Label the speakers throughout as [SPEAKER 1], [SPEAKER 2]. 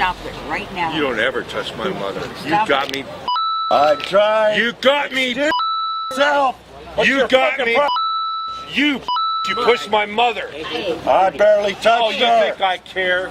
[SPEAKER 1] stop it right now.
[SPEAKER 2] You don't ever touch my mother. You
[SPEAKER 1] Stop
[SPEAKER 2] got
[SPEAKER 1] it.
[SPEAKER 2] me.
[SPEAKER 3] I tried.
[SPEAKER 2] You got me.
[SPEAKER 3] Yourself.
[SPEAKER 2] You got me. You pushed my mother.
[SPEAKER 3] I barely touched
[SPEAKER 2] Oh, you
[SPEAKER 3] her.
[SPEAKER 2] think I care?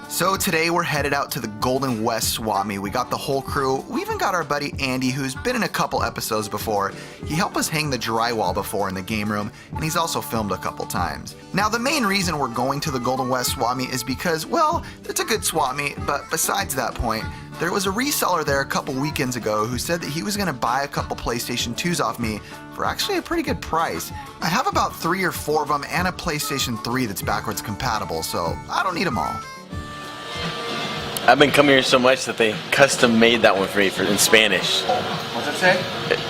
[SPEAKER 4] So today we're headed out to the Golden West Swap Meet. We got the whole crew. We even got our buddy Andy, who's been in a couple episodes before. He helped us hang the drywall before in the game room, and he's also filmed a couple times. Now the main reason we're going to the Golden West Swap Meet is because, well, it's a good swap meet, but besides that point, there was a reseller there a couple weekends ago who said that he was going to buy a couple PlayStation 2s off me for actually a pretty good price. I have about 3 or 4 of them and a PlayStation 3 that's backwards compatible, so I don't need them all.
[SPEAKER 5] I've been coming here so much that they custom made that one for me in Spanish.
[SPEAKER 4] What's it say?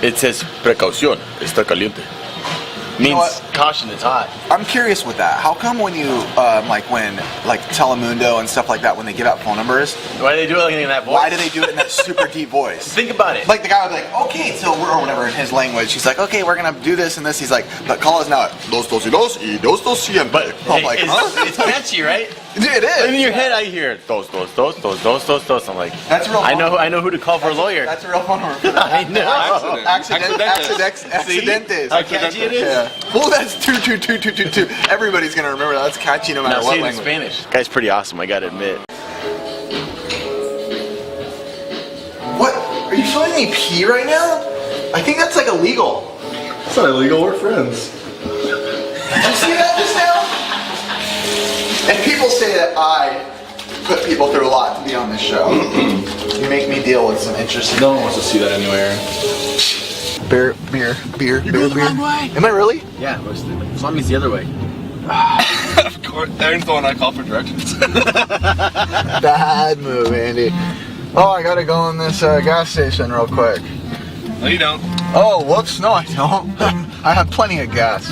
[SPEAKER 5] It says precaución, está caliente. Means caution, it's hot.
[SPEAKER 4] I'm curious with that. How come when you, like Telemundo and stuff like that, when they give out phone numbers,
[SPEAKER 5] Why do they do it like in that voice?
[SPEAKER 4] why do they do it in that super deep voice?
[SPEAKER 5] Think about it.
[SPEAKER 4] Like the guy would be like, okay, so we're, or whatever in his language. He's like, okay, we're gonna do this and this. He's like, but call us now at dos dos y dos y dos dos siempre.
[SPEAKER 5] But
[SPEAKER 4] I'm like,
[SPEAKER 5] it's,
[SPEAKER 4] huh?
[SPEAKER 5] it's catchy, right?
[SPEAKER 4] It is.
[SPEAKER 5] And in your head, I hear dos dos dos dos dos dos dos. I'm like,
[SPEAKER 4] That's a real
[SPEAKER 5] I
[SPEAKER 4] phone
[SPEAKER 5] know who to call for a lawyer.
[SPEAKER 4] That's a real phone number. For that.
[SPEAKER 5] I know.
[SPEAKER 4] Accidentes.
[SPEAKER 5] How catchy it is.
[SPEAKER 4] Yeah. Well, that's 2222222. Everybody's gonna remember that. That's catchy no matter
[SPEAKER 5] Now
[SPEAKER 4] what
[SPEAKER 5] say it in
[SPEAKER 4] language.
[SPEAKER 5] Spanish. Guy's pretty awesome, I gotta admit.
[SPEAKER 4] What? Are you showing me pee right now? I think that's like illegal.
[SPEAKER 3] It's not illegal. We're friends.
[SPEAKER 4] Did you see that just now? And people say that I put people through a lot to be on this show. You make me deal with some interesting.
[SPEAKER 3] No one wants to see that anywhere.
[SPEAKER 4] Beer. Am I really?
[SPEAKER 5] Yeah, Swami's the other way.
[SPEAKER 3] Of course. Aaron's the one I call for directions.
[SPEAKER 4] Bad move, Andy. Oh, I gotta go in this gas station real quick.
[SPEAKER 3] No, you don't.
[SPEAKER 4] Oh, whoops, no I don't. I have plenty of gas.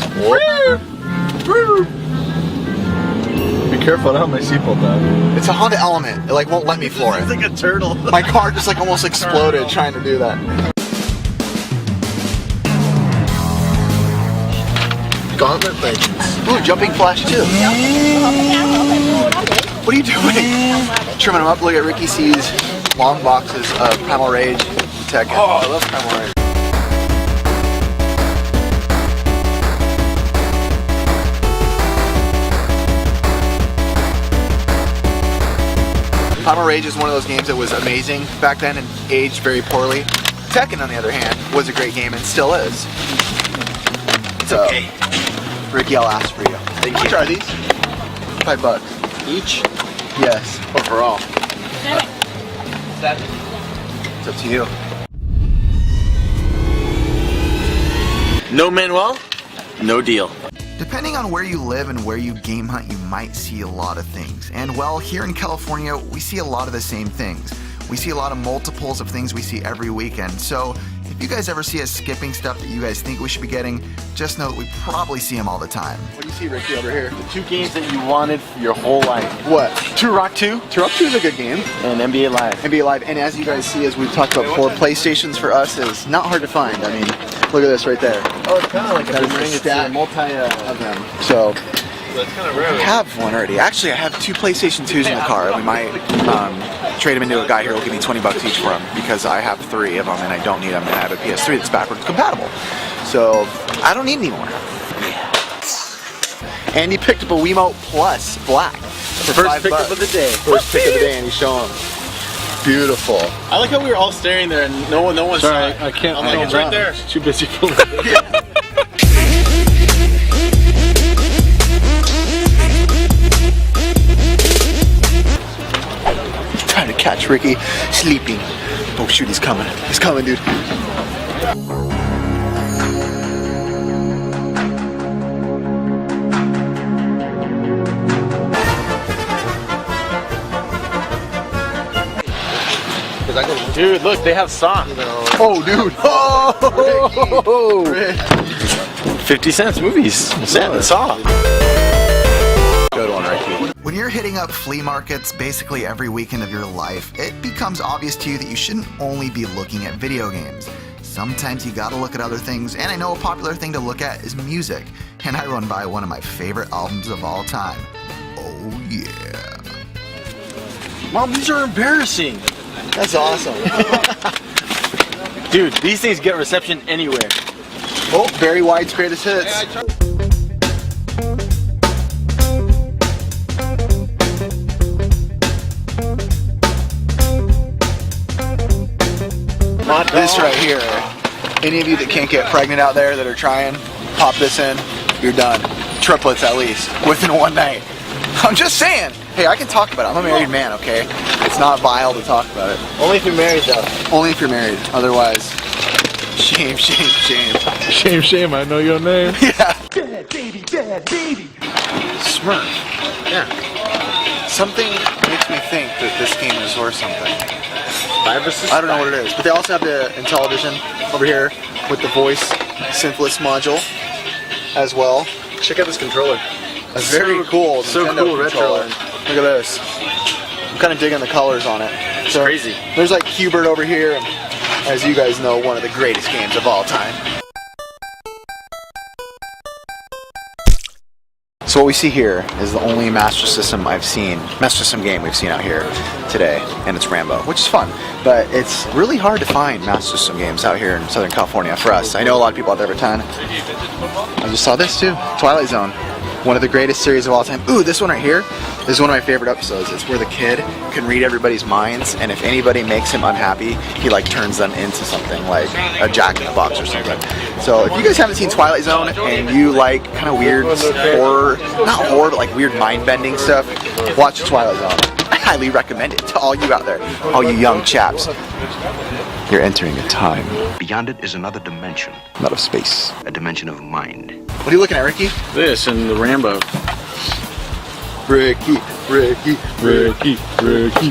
[SPEAKER 3] Be careful, I don't have my seatbelt on.
[SPEAKER 4] It's a Honda Element. It like won't let me floor
[SPEAKER 5] It's
[SPEAKER 4] it.
[SPEAKER 5] like a turtle.
[SPEAKER 4] My car just like almost exploded trying to do that.
[SPEAKER 3] Gauntlet things.
[SPEAKER 4] Ooh, jumping flash too. What are you doing? Trimming them up. Look at Ricky C's long boxes of Primal Rage, Tekken.
[SPEAKER 3] Oh, I love Primal Rage.
[SPEAKER 4] Primal Rage is one of those games that was amazing back then and aged very poorly. Tekken, on the other hand, was a great game and still is.
[SPEAKER 5] It's okay.
[SPEAKER 4] Ricky, I'll ask for you.
[SPEAKER 5] Thank
[SPEAKER 4] How much
[SPEAKER 5] you.
[SPEAKER 4] are these? $5
[SPEAKER 5] Each?
[SPEAKER 4] Yes.
[SPEAKER 5] Overall.
[SPEAKER 4] It's up to you.
[SPEAKER 5] No Manuel, no deal.
[SPEAKER 4] Depending on where you live and where you game hunt, you might see a lot of things. And well, here in California, we see a lot of the same things. We see a lot of multiples of things we see every weekend. So if you guys ever see us skipping stuff that you guys think we should be getting, just know that we probably see them all the time. What do you see, Ricky, over here?
[SPEAKER 5] The 2 games that you wanted for your whole life.
[SPEAKER 4] What? Turok 2? Turok 2 is a good game.
[SPEAKER 5] And NBA Live.
[SPEAKER 4] NBA Live, and as you guys see, as we've talked about before, PlayStations for us is not hard to find. I mean, look at this right there.
[SPEAKER 5] Oh, it's kind of like
[SPEAKER 4] That is
[SPEAKER 5] boomerang.
[SPEAKER 4] a
[SPEAKER 5] It's
[SPEAKER 4] stack
[SPEAKER 5] a multi
[SPEAKER 4] of them. So
[SPEAKER 3] That's kind of rare.
[SPEAKER 4] I have one already. Actually, I have 2 PlayStation 2s in the car. We might trade them into a guy here who'll give me $20 each for them because I have 3 of them and I don't need them, and I have a PS3 that's backwards compatible. So I don't need any more. Andy picked up a Wiimote Plus Black for
[SPEAKER 5] First
[SPEAKER 4] $5.
[SPEAKER 5] pickup of the day.
[SPEAKER 4] First pick of the day, and he's showing them. Beautiful.
[SPEAKER 5] I like how we were all staring there and no one saw
[SPEAKER 3] Sorry,
[SPEAKER 5] it.
[SPEAKER 3] I can't.
[SPEAKER 5] I'm like, it's right there.
[SPEAKER 3] Too busy filming the video.
[SPEAKER 4] Trying to catch catch Ricky sleeping. Oh shoot, he's coming. He's coming, dude.
[SPEAKER 5] Dude, look, they have Saw.
[SPEAKER 4] Oh, dude. Oh,
[SPEAKER 5] 50 cents movies. Saw.
[SPEAKER 4] Good one, Ricky. When you're hitting up flea markets basically every weekend of your life, it becomes obvious to you that you shouldn't only be looking at video games. Sometimes you gotta look at other things, and I know a popular thing to look at is music. And I run by one of my favorite albums of all time. Oh, yeah.
[SPEAKER 5] Mom, these are embarrassing.
[SPEAKER 4] That's awesome.
[SPEAKER 5] Dude, these things get reception anywhere.
[SPEAKER 4] Oh, very White's greatest hits. This right here. Any of you that can't get pregnant out there that are trying, pop this in, you're done. Triplets at least, within one night. I'm just saying. Hey, I can talk about it. I'm a married man, okay? It's not vile to talk about it.
[SPEAKER 5] Only if you're married, though.
[SPEAKER 4] Only if you're married. Otherwise, shame, shame, shame.
[SPEAKER 3] Shame, shame, I know your name.
[SPEAKER 4] Yeah.
[SPEAKER 2] Dad, baby.
[SPEAKER 4] Smurf.
[SPEAKER 5] Yeah.
[SPEAKER 4] Something makes me think that this game is worth something.
[SPEAKER 5] I
[SPEAKER 4] don't know what it is, but they also have the Intellivision over here with the voice synthless module as well.
[SPEAKER 5] Check out this controller.
[SPEAKER 4] A very cool
[SPEAKER 5] So
[SPEAKER 4] Nintendo
[SPEAKER 5] cool,
[SPEAKER 4] controller.
[SPEAKER 5] retro.
[SPEAKER 4] Look at this. I'm kind of digging the colors on it.
[SPEAKER 5] It's crazy.
[SPEAKER 4] There's like Hubert over here, and as you guys know, one of the greatest games of all time. So what we see here is the only Master System game we've seen out here today, and it's Rambo, which is fun. But it's really hard to find Master System games out here in Southern California for us. I know a lot of people out there have a ton. I just saw this too, Twilight Zone. One of the greatest series of all time. Ooh, this one right here is one of my favorite episodes. It's where the kid can read everybody's minds, and if anybody makes him unhappy, he like turns them into something like a Jack-in-the-Box or something. So if you guys haven't seen Twilight Zone and you like kind of weird horror, not horror, but like weird mind-bending stuff, watch Twilight Zone. I highly recommend it to all you out there, all you young chaps. You're entering a time.
[SPEAKER 1] Beyond it is another dimension,
[SPEAKER 4] Not of space.
[SPEAKER 1] a dimension of mind.
[SPEAKER 4] What are you looking at, Ricky?
[SPEAKER 5] This and the Rambo.
[SPEAKER 4] Ricky.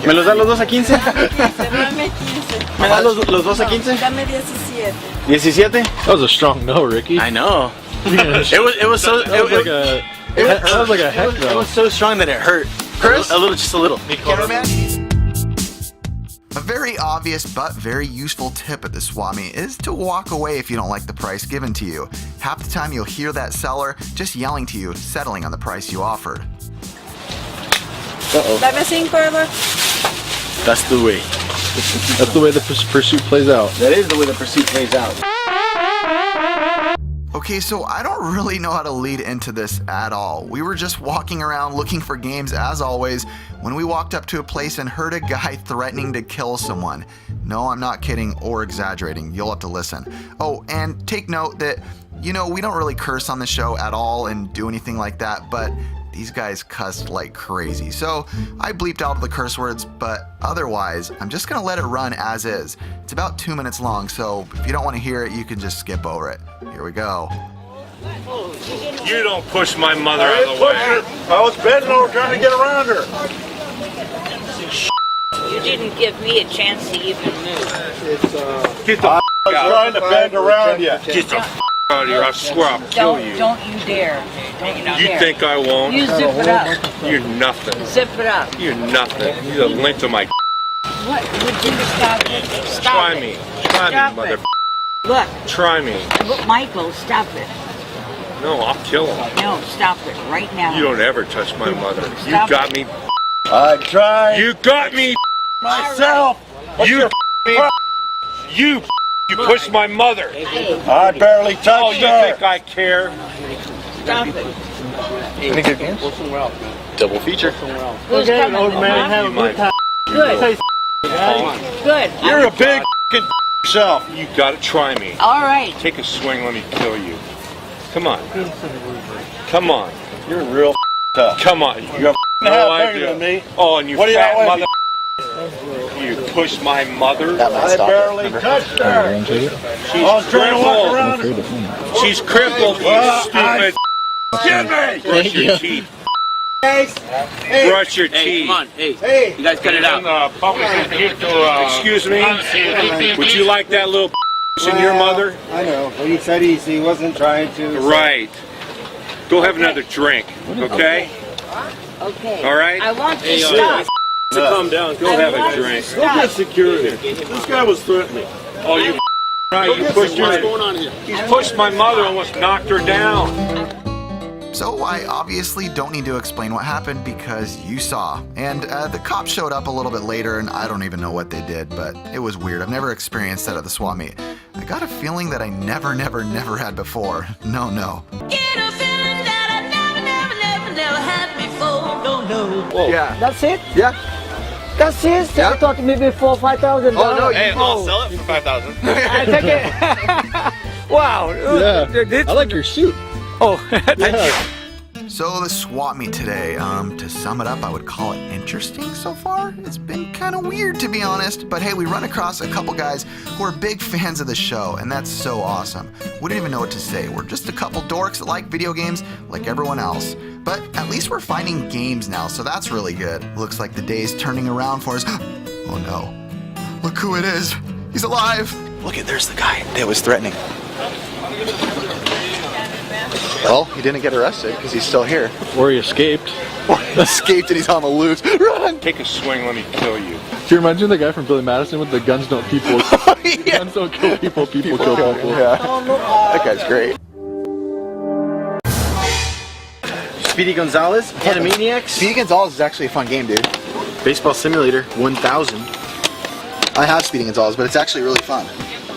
[SPEAKER 5] ¿Me los da los dos a 15?
[SPEAKER 6] Dame 15.
[SPEAKER 5] ¿Me da los dos a 15?
[SPEAKER 6] Dame 17.
[SPEAKER 5] 17?
[SPEAKER 3] That was a strong no, Ricky.
[SPEAKER 5] I know.
[SPEAKER 3] It
[SPEAKER 5] was so
[SPEAKER 3] That was like a heck
[SPEAKER 5] it
[SPEAKER 3] though.
[SPEAKER 5] was so strong that it hurt.
[SPEAKER 4] Chris?
[SPEAKER 5] Just a little.
[SPEAKER 4] A very obvious but very useful tip at the swap meet is to walk away if you don't like the price given to you. Half the time you'll hear that seller just yelling to you, settling on the price you offered.
[SPEAKER 6] Dame 5, Edward.
[SPEAKER 5] That's the way.
[SPEAKER 3] That's the way the pursuit plays out.
[SPEAKER 5] That is the way the pursuit plays out.
[SPEAKER 4] Okay, so I don't really know how to lead into this at all. We were just walking around looking for games as always when we walked up to a place and heard a guy threatening to kill someone. No, I'm not kidding or exaggerating. You'll have to listen. Oh, and take note that, you know, we don't really curse on the show at all and do anything like that, but these guys cussed like crazy. So I bleeped out the curse words, but otherwise, I'm just gonna let it run as is. It's about 2 minutes long, so if you don't wanna hear it, you can just skip over it. Here we go.
[SPEAKER 2] You don't push my mother out of the way.
[SPEAKER 7] I was bending over trying to get around her.
[SPEAKER 6] You didn't give me a chance to even move.
[SPEAKER 2] Get the
[SPEAKER 7] I was trying to bend around you.
[SPEAKER 2] Get the out of here. I swear I'll kill you.
[SPEAKER 6] Don't you dare. Don't you
[SPEAKER 2] You
[SPEAKER 6] dare.
[SPEAKER 2] think I won't?
[SPEAKER 6] You zip it up.
[SPEAKER 2] You're nothing.
[SPEAKER 6] Zip it up.
[SPEAKER 2] You're nothing. You're the length of my.
[SPEAKER 6] What? Would you stop it? Stop
[SPEAKER 2] Try
[SPEAKER 6] it.
[SPEAKER 2] me. Try
[SPEAKER 6] Stop
[SPEAKER 2] me, mother.
[SPEAKER 6] it. Look,
[SPEAKER 2] Try me.
[SPEAKER 6] Michael, stop it.
[SPEAKER 2] No, I'll kill him.
[SPEAKER 6] No, stop it right now.
[SPEAKER 2] You don't ever touch my mother. You
[SPEAKER 6] Stop
[SPEAKER 2] got me.
[SPEAKER 7] I tried
[SPEAKER 2] You got me.
[SPEAKER 7] myself.
[SPEAKER 2] You You pushed my mother.
[SPEAKER 7] I barely
[SPEAKER 2] Oh,
[SPEAKER 7] touched
[SPEAKER 2] you
[SPEAKER 7] her.
[SPEAKER 2] think I care?
[SPEAKER 6] Stop it.
[SPEAKER 4] Any good games?
[SPEAKER 5] Double feature.
[SPEAKER 6] Who's coming?
[SPEAKER 2] You might.
[SPEAKER 6] Good. Good.
[SPEAKER 7] You're a big f***ing yourself.
[SPEAKER 2] You gotta try me.
[SPEAKER 6] All right.
[SPEAKER 2] Take a swing. Let me kill you. Come on. Come on.
[SPEAKER 7] You're real tough.
[SPEAKER 2] Come on.
[SPEAKER 7] You're
[SPEAKER 2] No
[SPEAKER 7] half bigger
[SPEAKER 2] idea.
[SPEAKER 7] than me.
[SPEAKER 2] Oh, and you
[SPEAKER 7] What do you
[SPEAKER 2] fat
[SPEAKER 7] got
[SPEAKER 2] mother.
[SPEAKER 7] with
[SPEAKER 2] You pushed my mother.
[SPEAKER 3] That might
[SPEAKER 7] I
[SPEAKER 3] stop
[SPEAKER 7] barely
[SPEAKER 3] it. Remember?
[SPEAKER 7] touched her.
[SPEAKER 2] She's
[SPEAKER 7] I was trying to walk around.
[SPEAKER 2] crippled. She's crippled, you stupid. Get me! Brush your teeth. Brush your teeth.
[SPEAKER 8] Come on, hey, you guys cut it out.
[SPEAKER 2] Excuse me? Would you like that little in your mother?
[SPEAKER 9] I know, but he said he wasn't trying to.
[SPEAKER 2] Right. Go have another drink, okay?
[SPEAKER 6] Okay.
[SPEAKER 2] All right?
[SPEAKER 6] I want you to stop.
[SPEAKER 2] Calm down. Go have a drink.
[SPEAKER 7] Go get security. This guy was threatening.
[SPEAKER 2] Oh, you right, you pushed my...
[SPEAKER 8] What's going on here?
[SPEAKER 2] He's pushed my mother, almost knocked her down.
[SPEAKER 4] So I obviously don't need to explain what happened because you saw. And the cops showed up a little bit later and I don't even know what they did, but it was weird. I've never experienced that at the swap meet. I got a feeling that I never had before. No.
[SPEAKER 10] Get a feeling that I never had before. No.
[SPEAKER 3] Yeah.
[SPEAKER 9] That's it?
[SPEAKER 3] Yeah.
[SPEAKER 9] That's it?
[SPEAKER 3] Yeah.
[SPEAKER 9] I thought maybe $4,000 5,000.
[SPEAKER 3] Oh, no,
[SPEAKER 5] Hey, I'll sell it for 5,000.
[SPEAKER 9] I take it. Wow.
[SPEAKER 3] Yeah. I like your suit.
[SPEAKER 9] Oh, thank you.
[SPEAKER 4] So the swap meet today, to sum it up, I would call it interesting so far. It's been kind of weird to be honest, but hey, we run across a couple guys who are big fans of the show, and that's so awesome. We didn't even know what to say. We're just a couple dorks that like video games like everyone else. But at least we're finding games now, so that's really good. Looks like the day's turning around for us. Oh no. Look who it is. He's alive. Look at, there's the guy that was threatening. Well, he didn't get arrested because he's still here.
[SPEAKER 3] Or he escaped.
[SPEAKER 4] Or he escaped and he's on the loose. Run!
[SPEAKER 2] Take a swing, let me kill you.
[SPEAKER 3] Do you imagine the guy from Billy Madison with the guns don't people?
[SPEAKER 4] Yeah.
[SPEAKER 3] Guns don't kill people, people kill people.
[SPEAKER 4] Yeah. That guy's great.
[SPEAKER 5] Speedy Gonzalez, Panamaniacs,
[SPEAKER 4] Speedy Gonzalez is actually a fun game, dude.
[SPEAKER 5] Baseball Simulator 1000.
[SPEAKER 4] I have Speedy Gonzalez, but it's actually really fun.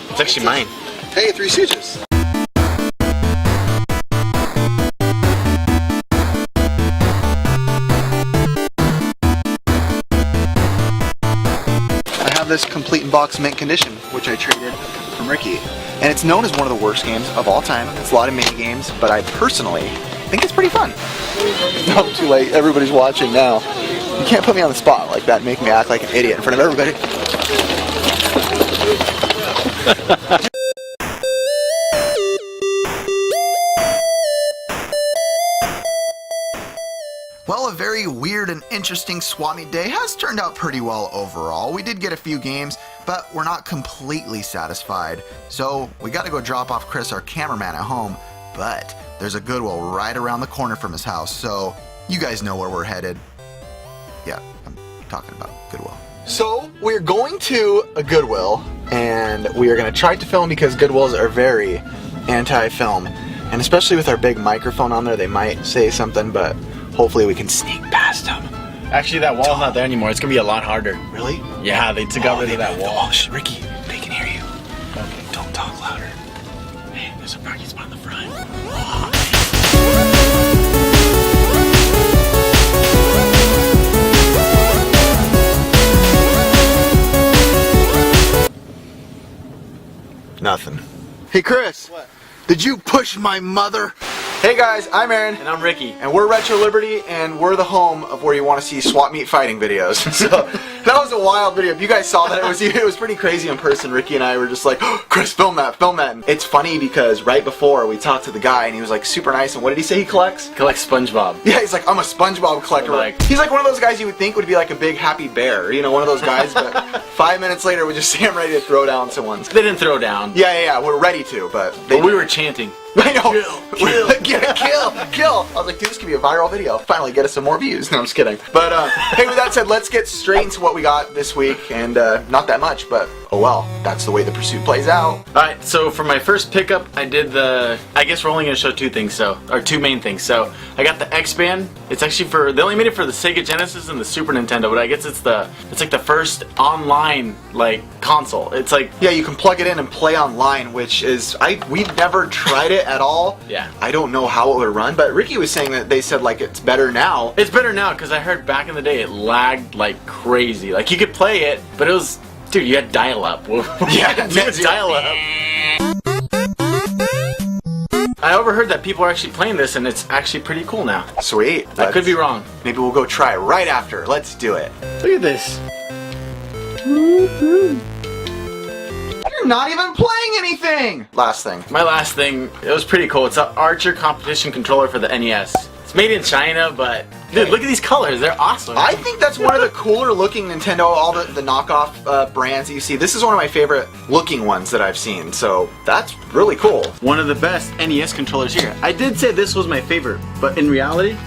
[SPEAKER 5] It's actually mine.
[SPEAKER 4] Hey, Three Stooges. I have this complete in box mint condition, which I traded from Ricky. And it's known as one of the worst games of all time. It's a lot of mini games, but I personally think it's pretty fun. No, too late. Everybody's watching now. You can't put me on the spot like that and make me act like an idiot in front of everybody. Well, a very weird and interesting swap meet day has turned out pretty well overall. We did get a few games, but we're not completely satisfied. So we got to go drop off Chris, our cameraman, at home. But there's a Goodwill right around the corner from his house, so you guys know where we're headed. Yeah, I'm talking about Goodwill. So we're going to a Goodwill, and we are going to try to film because Goodwills are very anti-film. And especially with our big microphone on there, they might say something, but hopefully we can sneak past them.
[SPEAKER 5] Actually, that wall's not there anymore. It's gonna be a lot harder.
[SPEAKER 4] Really?
[SPEAKER 5] Yeah, they took out rid of that wall.
[SPEAKER 4] Shh, Ricky, they can hear you. Okay. Don't talk louder.
[SPEAKER 5] Hey, there's a parking spot in the front.
[SPEAKER 4] Nothing. Hey, Chris. What? Did you push my mother? Hey guys, I'm Aaron.
[SPEAKER 5] And I'm Ricky.
[SPEAKER 4] And we're Retro Liberty, and we're the home of where you want to see swap meet fighting videos. So that was a wild video. If you guys saw that, it was pretty crazy in person. Ricky and I were just like, oh, Chris, film that. And it's funny because right before we talked to the guy, and he was like super nice. And what did he say he collects?
[SPEAKER 5] Collects SpongeBob.
[SPEAKER 4] Yeah, he's like, I'm a SpongeBob collector. He's like one of those guys you would think would be like a big happy bear, you know, one of those guys. But 5 minutes later, we just see him ready to throw down someone's.
[SPEAKER 5] They didn't throw down.
[SPEAKER 4] Yeah, we're ready to, but
[SPEAKER 5] we were chanting.
[SPEAKER 4] I know. Kill. I was like, dude, this could be a viral video. Finally get us some more views. No, I'm just kidding. But hey, with that said, let's get straight into what we got this week. And not that much, but oh well. That's the way the pursuit plays out.
[SPEAKER 5] Alright, so for my first pickup, I did I guess we're only going to show two main things. So I got the X-Band. It's actually they only made it for the Sega Genesis and the Super Nintendo, but I guess it's like the first online, like, console. It's like...
[SPEAKER 4] Yeah, you can plug it in and play online, which is... We've never tried it at all.
[SPEAKER 5] Yeah.
[SPEAKER 4] I don't know how it would run, but Ricky was saying that they said, like, it's better now.
[SPEAKER 5] It's better now, because I heard back in the day it lagged like crazy. Like, you could play it, but it was... Dude, you had dial-up.
[SPEAKER 4] Yeah,
[SPEAKER 5] you had dial-up. I overheard that people are actually playing this, and it's actually pretty cool now.
[SPEAKER 4] Sweet.
[SPEAKER 5] I could be wrong.
[SPEAKER 4] Maybe we'll go try it right after. Let's do it.
[SPEAKER 5] Look at this.
[SPEAKER 4] You're not even playing anything! Last thing.
[SPEAKER 5] My last thing, it was pretty cool. It's an Archer competition controller for the NES. It's made in China, but dude, look at these colors. They're awesome.
[SPEAKER 4] I think that's one of the cooler looking Nintendo, all the knockoff brands that you see. This is one of my favorite looking ones that I've seen, so that's really cool.
[SPEAKER 5] One of the best NES controllers here. I did say this was my favorite, but in reality,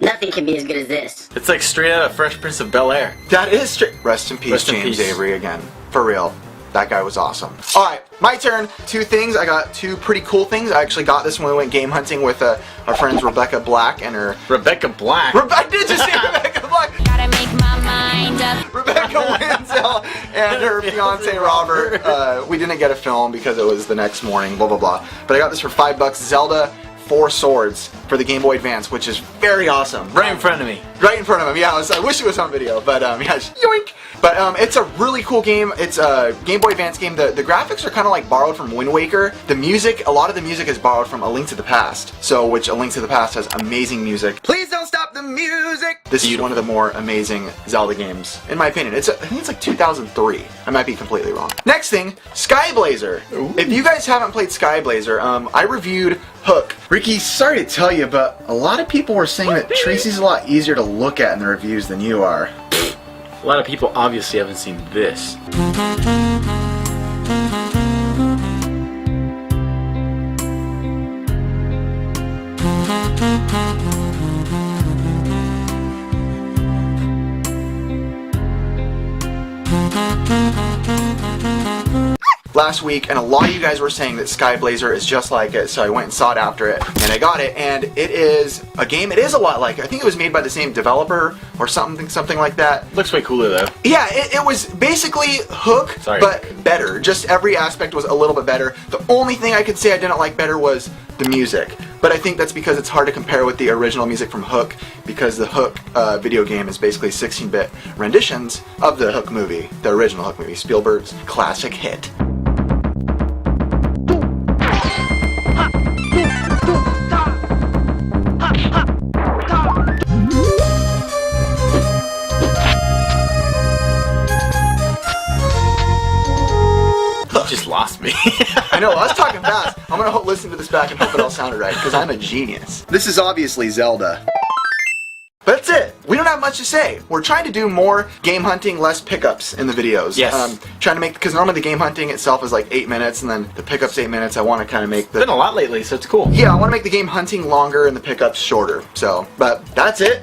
[SPEAKER 6] Nothing can be as good as this.
[SPEAKER 5] it's like straight out of Fresh Prince of Bel-Air.
[SPEAKER 4] That is straight. Rest in peace,
[SPEAKER 5] Rest in
[SPEAKER 4] James
[SPEAKER 5] peace.
[SPEAKER 4] Avery again. For real. That guy was awesome. Alright, my turn. Two things. I got two pretty cool things. I actually got this when we went game hunting with our friends Rebecca Black and her...
[SPEAKER 5] Rebecca Black?
[SPEAKER 4] I did just say Rebecca Black!
[SPEAKER 6] Gotta make my mind up.
[SPEAKER 4] Rebecca Wenzel and her fiance Robert. We didn't get a film because it was the next morning, blah blah blah. But I got this for $5. Zelda 4 Swords for the Game Boy Advance, which is very awesome.
[SPEAKER 5] Right in front of me.
[SPEAKER 4] Right in front of him, yeah. I wish it was on video, but yeah, yoink. But it's a really cool game. It's a Game Boy Advance game. The graphics are kind of like borrowed from Wind Waker. The music, a lot of the music is borrowed from A Link to the Past. Which A Link to the Past has amazing music. Please don't stop the music! This is one of the more amazing Zelda games, in my opinion. I think it's like 2003. I might be completely wrong. Next thing, Skyblazer. If you guys haven't played Skyblazer, I reviewed Hook. Ricky, sorry to tell you, but a lot of people were saying that Tracy's a lot easier to look at in the reviews than you are.
[SPEAKER 5] A lot of people obviously haven't seen this.
[SPEAKER 4] Last week, and a lot of you guys were saying that Skyblazer is just like it, so I went and sought after it, and I got it, and it is a game, it is a lot like it. I think it was made by the same developer, or something like that.
[SPEAKER 5] Looks way cooler though.
[SPEAKER 4] Yeah, it was basically Hook,
[SPEAKER 5] Sorry.
[SPEAKER 4] but better. Just every aspect was a little bit better. The only thing I could say I didn't like better was the music. But I think that's because it's hard to compare with the original music from Hook, because the Hook video game is basically 16-bit renditions of the Hook movie, the original Hook movie, Spielberg's classic hit.
[SPEAKER 5] Just lost me.
[SPEAKER 4] I know, I was talking fast. I'm gonna listen to this back and hope it all sounded right, because I'm a genius. This is obviously Zelda. But that's it. We don't have much to say. We're trying to do more game hunting, less pickups in the videos.
[SPEAKER 5] Yes.
[SPEAKER 4] Trying to make, because normally the game hunting itself is like 8 minutes, and then the pickups 8 minutes. I want to kind of make the...
[SPEAKER 5] Been a lot lately, so it's cool.
[SPEAKER 4] Yeah, I want to make the game hunting longer and the pickups shorter. So, but that's it.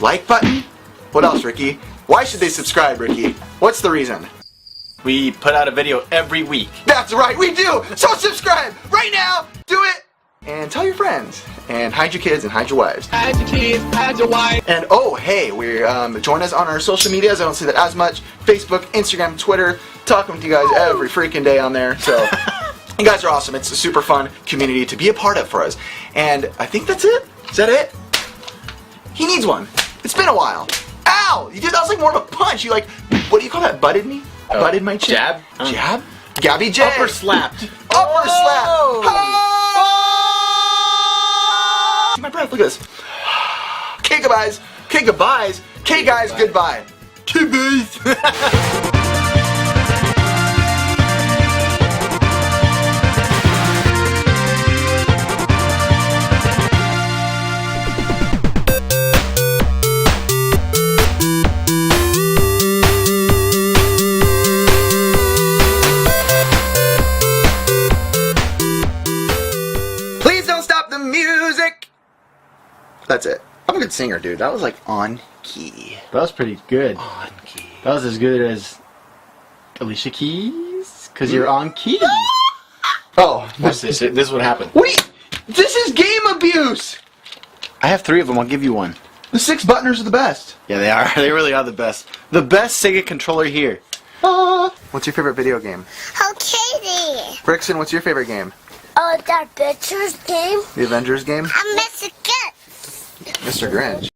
[SPEAKER 4] Like button. What else, Ricky? Why should they subscribe, Ricky? What's the reason?
[SPEAKER 5] We put out a video every week.
[SPEAKER 4] That's right, we do! So subscribe right now! Do it! And tell your friends. And hide your kids and hide your wives.
[SPEAKER 9] Hide your kids, hide your wife.
[SPEAKER 4] And oh, hey, we're join us on our social medias. I don't say that as much. Facebook, Instagram, Twitter. Talking with you guys every freaking day on there. So, you guys are awesome. It's a super fun community to be a part of for us. And I think that's it. Is that it? He needs one. It's been a while. Ow! You did that was like more of a punch. You like, what do you call that? Butted me? Butted my chin?
[SPEAKER 5] Jab?
[SPEAKER 4] Jab? Gabby J.
[SPEAKER 5] Upper slapped.
[SPEAKER 4] Upper slap. See my breath. Look at this. Okay, goodbyes. Okay, goodbyes. Okay, guys, goodbye. Goodbyes. Please don't stop the music. That's it. I'm a good singer, dude. That was like on key.
[SPEAKER 5] That was pretty good.
[SPEAKER 4] On key.
[SPEAKER 5] That was as good as Alicia Keys, because you're on key.
[SPEAKER 4] Oh,
[SPEAKER 5] Watch this. This is what happened.
[SPEAKER 4] what? This is game abuse.
[SPEAKER 5] I have 3 of them. I'll give you one.
[SPEAKER 4] The 6 buttoners are the best.
[SPEAKER 5] Yeah, they are. They really are the best. The best Sega controller here.
[SPEAKER 4] What's your favorite video game?
[SPEAKER 10] Okay,
[SPEAKER 4] Brixton, what's your favorite game?
[SPEAKER 10] oh, that Avengers game.
[SPEAKER 4] The Avengers game?
[SPEAKER 10] I'm Mr. Good.
[SPEAKER 4] Mr. Grinch.